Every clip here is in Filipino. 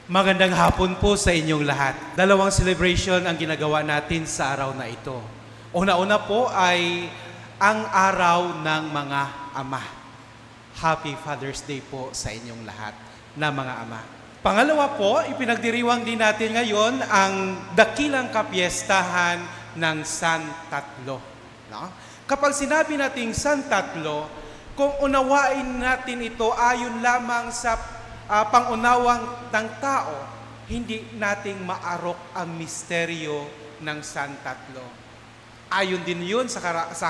Magandang hapon po sa inyong lahat. Dalawang celebration ang ginagawa natin sa araw na ito. Una-una po ay ang araw ng mga ama. Happy Father's Day po sa inyong lahat na mga ama. Pangalawa po, ipinagdiriwang din natin ngayon ang dakilang kapiestahan ng San Tatlo. No? Kapag sinabi nating San Tatlo, kung unawain natin ito ayon lamang sa pangunawang ng tao, hindi nating maarok ang misteryo ng San Tatlo. Ayon din yun sa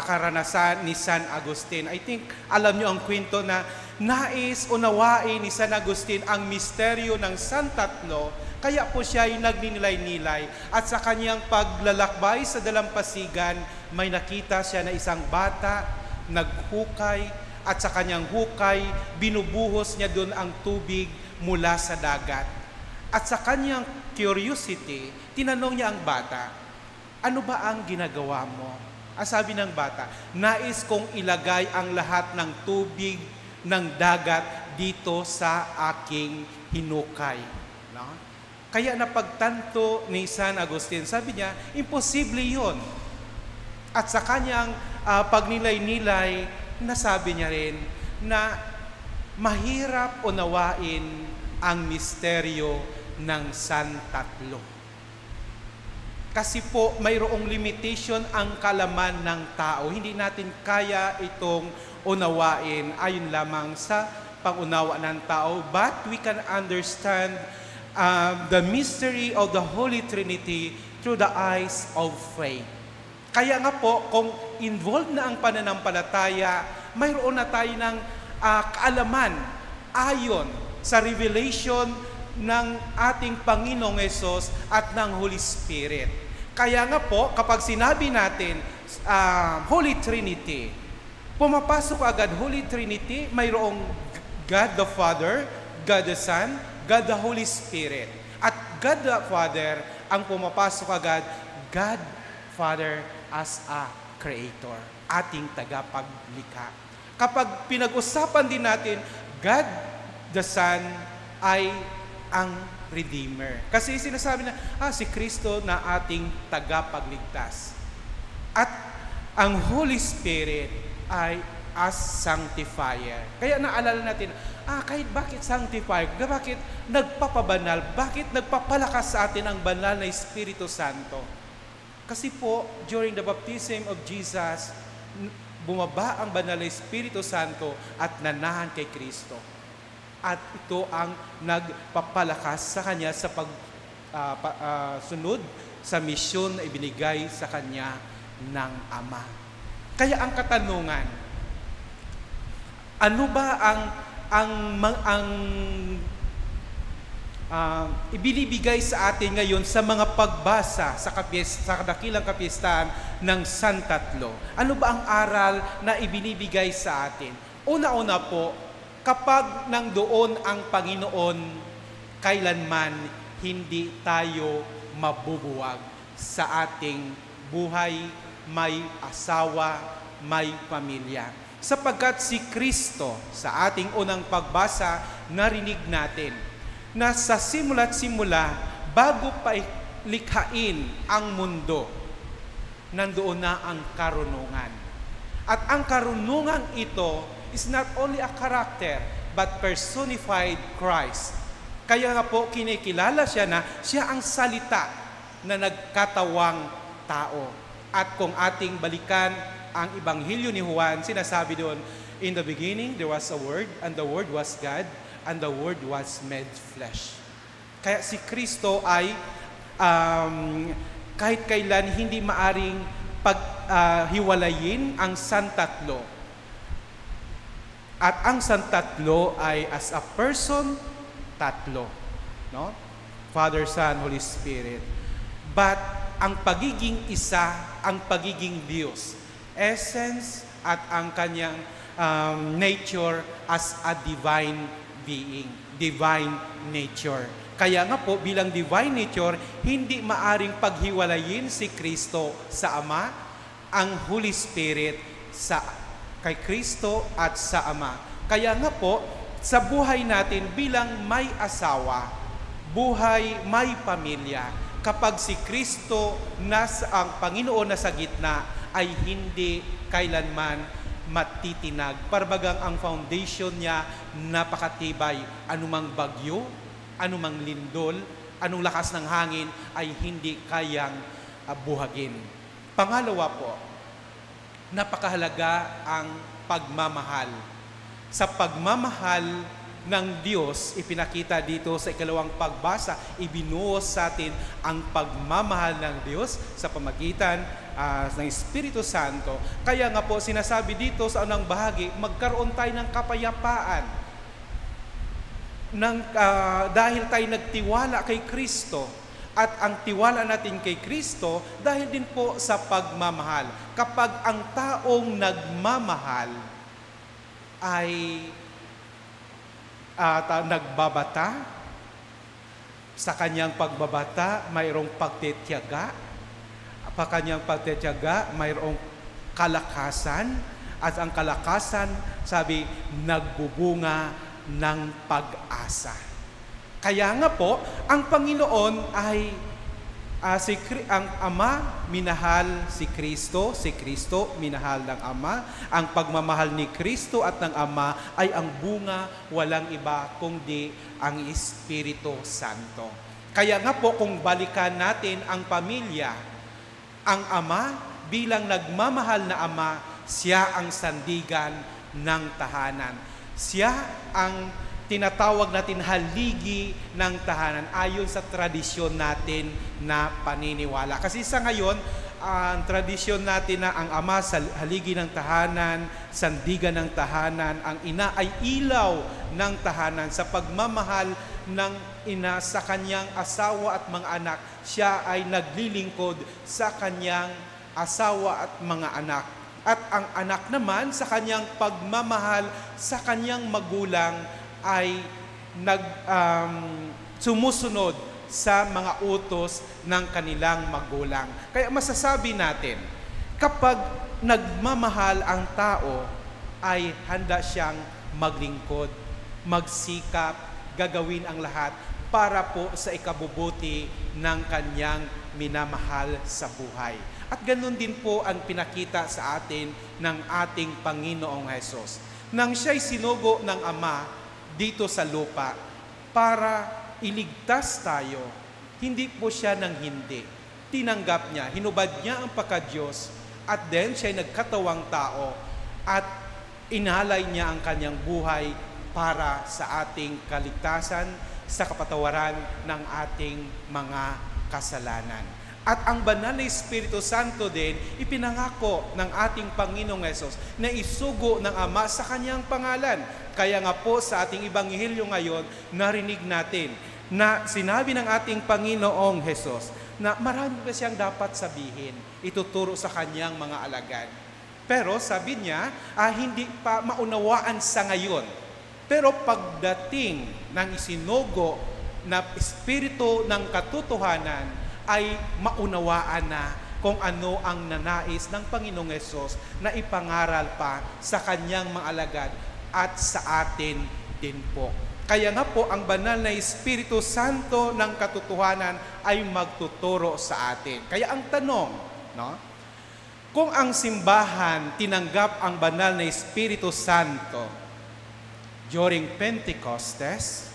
karanasan ni San Agustin. I think alam nyo ang kwento na nais unawain ni San Agustin ang misteryo ng San Tatlo, kaya po siya ay nagninilay-nilay. At sa kanyang paglalakbay sa dalampasigan, may nakita siya na isang bata naghukay, at sa kanyang hukay, binubuhos niya doon ang tubig mula sa dagat. At sa kanyang curiosity, tinanong niya ang bata, ano ba ang ginagawa mo? Sabi ng bata, nais kong ilagay ang lahat ng tubig ng dagat dito sa aking hinukay. No? Kaya napagtanto ni San Agustin, sabi niya, imposible yon. At sa kanyang pagnilay-nilay, nasabi niya rin na mahirap unawain ang misteryo ng San Tatlo. Kasi po mayroong limitation ang kalaman ng tao. Hindi natin kaya itong unawain ayon lamang sa pangunawa ng tao. But we can understand the mystery of the Holy Trinity through the eyes of faith. Kaya nga po, kung involved na ang pananampalataya, mayroon na tayo ng kaalaman ayon sa revelation ng ating Panginoong Hesus at ng Holy Spirit. Kaya nga po, kapag sinabi natin Holy Trinity, pumapasok agad Holy Trinity, mayroong God the Father, God the Son, God the Holy Spirit. At God the Father, ang pumapasok agad, God Father as a Creator, ating tagapaglikha. Kapag pinag-usapan din natin, God the Son ay ang Redeemer. Kasi sinasabi na, si Kristo na ating tagapagligtas. At ang Holy Spirit ay as Sanctifier. Kaya naalala natin, kahit bakit Sanctifier, bakit nagpapabanal, bakit nagpapalakas sa atin ang banal na Espiritu Santo? Kasi po, during the baptism of Jesus, bumaba ang banal na Espiritu Santo at nanahan kay Kristo. At ito ang nagpapalakas sa Kanya sa pagsunod sa misyon na ibinigay sa Kanya ng Ama. Kaya ang katanungan, ano ba ang ibinibigay sa atin ngayon sa mga pagbasa sa dakilang kapistahan ng San Tatlo? Ano ba ang aral na ibinibigay sa atin? Una-una po, kapag nandoon ang Panginoon, kailanman hindi tayo mabubuwag sa ating buhay, may asawa, may pamilya. Sapagkat si Kristo, sa ating unang pagbasa, narinig natin na sa simula't simula, bago pa likhain ang mundo, nandoon na ang karunungan. At ang karunungan ito is not only a character, but personified Christ. Kaya nga po, kinikilala siya na siya ang salita na nagkatawang tao. At kung ating balikan ang Ebanghelyo ni Juan, sinasabi doon, in the beginning, there was a Word, and the Word was God, and the Word was made flesh. Kaya si Kristo ay kahit kailan hindi maaring paghiwalayin ang San Tatlo. At ang San Tatlo ay as a person, tatlo. No? Father, Son, Holy Spirit. But ang pagiging isa, ang pagiging Diyos, essence at ang kanyang nature as a divine being, divine nature. Kaya nga po, bilang divine nature, hindi maaring paghiwalayin si Kristo sa Ama, ang Holy Spirit kay Kristo at sa Ama. Kaya nga po, sa buhay natin bilang may asawa, buhay may pamilya. Kapag si Kristo ang Panginoon nasa gitna, ay hindi kailanman matitinag. Parbagang ang foundation niya napakatibay. Anumang bagyo, anumang lindol, anong lakas ng hangin ay hindi kayang buhagin. Pangalawa po, napakahalaga ang pagmamahal. Sa pagmamahal ng Diyos, ipinakita dito sa ikalawang pagbasa, ibinuhos sa atin ang pagmamahal ng Diyos sa pamagitan ng Espiritu Santo. Kaya nga po, sinasabi dito sa unang bahagi, magkaroon tayo ng kapayapaan dahil tayo nagtiwala kay Kristo. At ang tiwala natin kay Kristo dahil din po sa pagmamahal. Kapag ang taong nagmamahal ay nagbabata, sa kanyang pagbabata mayroong pagtitiyaga, kanyang pagtitiyaga mayroong kalakasan, at ang kalakasan, sabi, nagbubunga ng pag-asa. Kaya nga po, ang Panginoon ay ang Ama minahal si Kristo minahal ng Ama. Ang pagmamahal ni Kristo at ng Ama ay ang bunga, walang iba kundi ang Espiritu Santo. Kaya nga po, kung balikan natin ang pamilya, ang Ama bilang nagmamahal na Ama, siya ang sandigan ng tahanan. Siya ang tinatawag natin haligi ng tahanan ayon sa tradisyon natin na paniniwala. Kasi sa ngayon, ang tradisyon natin na ang Ama sa haligi ng tahanan, sandigan ng tahanan, ang Ina ay ilaw ng tahanan. Sa pagmamahal ng Ina sa kanyang asawa at mga anak, siya ay naglilingkod sa kanyang asawa at mga anak. At ang anak naman sa kanyang pagmamahal sa kanyang magulang ay sumusunod sa mga utos ng kanilang magulang. Kaya masasabi natin, kapag nagmamahal ang tao, ay handa siyang maglingkod, magsikap, gagawin ang lahat para po sa ikabubuti ng kanyang minamahal sa buhay. At ganun din po ang pinakita sa atin ng ating Panginoong Hesus. Nang siya'y sinugo ng Ama dito sa lupa para iligtas tayo, hindi po siya nang hindi. Tinanggap niya, hinubad niya ang pagka-Diyos, at then siya'y nagkatawang tao at inalay niya ang kanyang buhay para sa ating kaligtasan, sa kapatawaran ng ating mga kasalanan. At ang banal na Espiritu Santo din, ipinangako ng ating Panginoong Hesus na isugo ng Ama sa kanyang pangalan. Kaya nga po sa ating Ebanghelyo ngayon, narinig natin na sinabi ng ating Panginoong Hesus na marami pa siyang dapat sabihin, ituturo sa kanyang mga alagad. Pero sabi niya, hindi pa maunawaan sa ngayon. Pero pagdating ng isinugo na Espiritu ng katotohanan, ay maunawaan na kung ano ang nanais ng Panginoong Hesus na ipangaral pa sa kanyang mga alagad at sa atin din po. Kaya nga po, ang banal na Espiritu Santo ng katotohanan ay magtuturo sa atin. Kaya ang tanong, no? Kung ang simbahan tinanggap ang banal na Espiritu Santo during Pentecostes,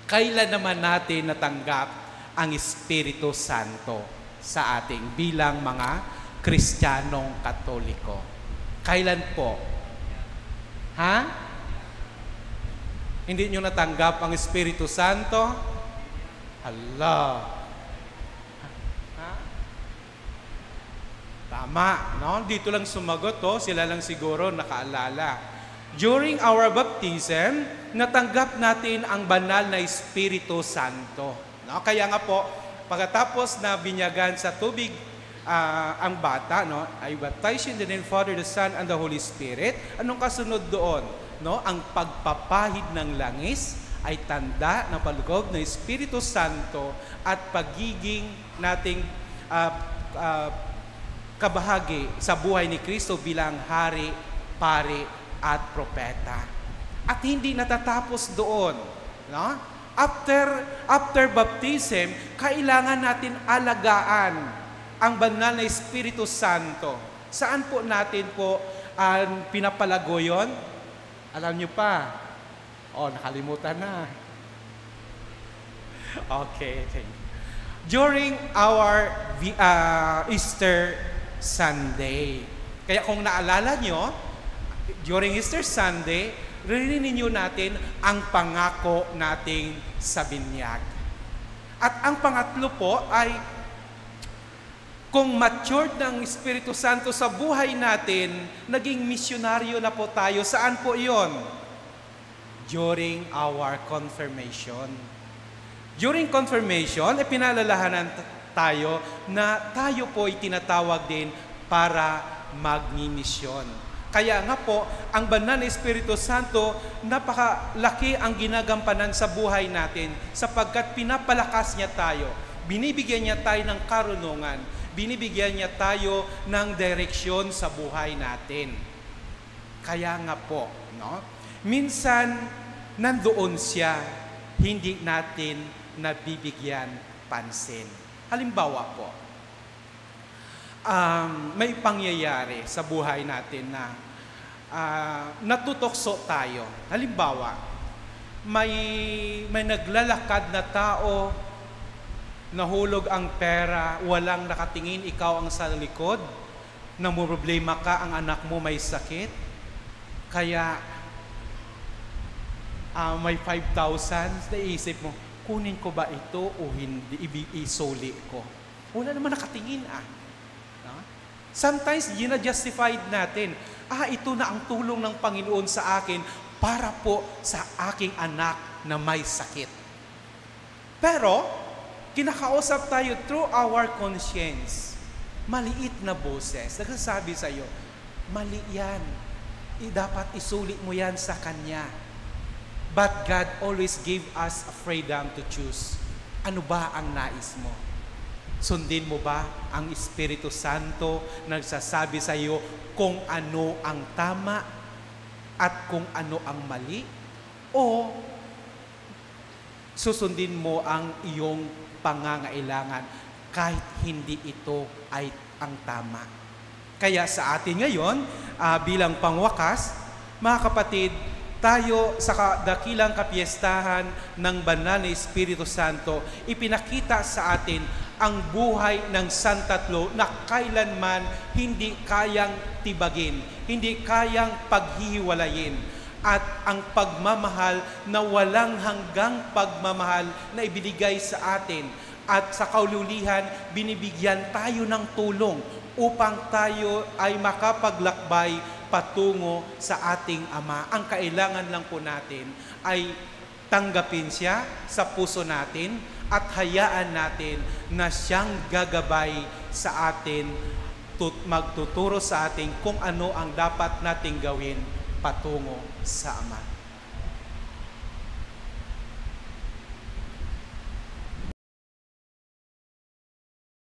kailan naman natin natanggap ang Espiritu Santo sa ating bilang mga Kristiyanong Katoliko? Kailan po? Ha? Hindi nyo natanggap ang Espiritu Santo? Hala. Ha? Tama, no? Dito lang sumagot, sila lang siguro nakaalala. During our baptism, natanggap natin ang banal na Espiritu Santo. No? Kaya nga po, pagkatapos na binyagan sa tubig ang bata, no, I baptize you in the name of the Father, the Son, and the Holy Spirit. Anong kasunod doon? No? Ang pagpapahid ng langis ay tanda ng palugog ng Espiritu Santo at pagiging nating kabahagi sa buhay ni Kristo bilang hari, pari, at propeta. At hindi natatapos doon. No? After baptism, kailangan natin alagaan ang banal na Espiritu Santo. Saan po natin po pinapalago yun? Alam nyo pa? Nakalimutan na. Okay, thank you. During our Easter Sunday. Kaya kung naalala nyo, during Easter Sunday, ririnig natin ang pangako nating sa binyag. At ang pangatlo po ay, kung matured ng Espiritu Santo sa buhay natin, naging misyonaryo na po tayo. Saan po yon? During our confirmation. During confirmation, pinalalahanan tayo na tayo po ay tinatawag din para magnimisyon. Kaya nga po, ang banal na Espiritu Santo, napakalaki ang ginagampanan sa buhay natin sapagkat pinapalakas niya tayo. Binibigyan niya tayo ng karunungan. Binibigyan niya tayo ng direksyon sa buhay natin. Kaya nga po, minsan nandoon siya, hindi natin nabibigyan pansin. Halimbawa po, may pangyayari sa buhay natin na natutokso tayo. Halimbawa, may naglalakad na tao, nahulog ang pera, walang nakatingin, ikaw ang sa likod, namumroblema ka, ang anak mo may sakit, kaya may 5,000, naisip mo, kunin ko ba ito o hindi, isuli ko? Wala naman nakatingin Sometimes, gina-justified natin, ito na ang tulong ng Panginoon sa akin para po sa aking anak na may sakit. Pero, kinakausap tayo through our conscience. Maliit na boses, nagsasabi sa iyo, mali yan. Dapat isulit mo yan sa Kanya. But God always gave us a freedom to choose. Ano ba ang nais mo? Sundin mo ba ang Espiritu Santo nagsasabi sa iyo kung ano ang tama at kung ano ang mali? O susundin mo ang iyong pangangailangan kahit hindi ito ay ang tama? Kaya sa atin ngayon, bilang pangwakas, mga kapatid, tayo sa dakilang kapiestahan ng banal na Espiritu Santo, ipinakita sa atin ang buhay ng Santatlo na kailanman hindi kayang tibagin, hindi kayang paghihiwalayin, at ang pagmamahal na walang hanggang pagmamahal na ibinigay sa atin. At sa kaululihan, binibigyan tayo ng tulong upang tayo ay makapaglakbay patungo sa ating Ama. Ang kailangan lang po natin ay tanggapin siya sa puso natin at hayaan natin na siyang gagabay sa atin, magtuturo sa atin kung ano ang dapat nating gawin patungo sa Ama.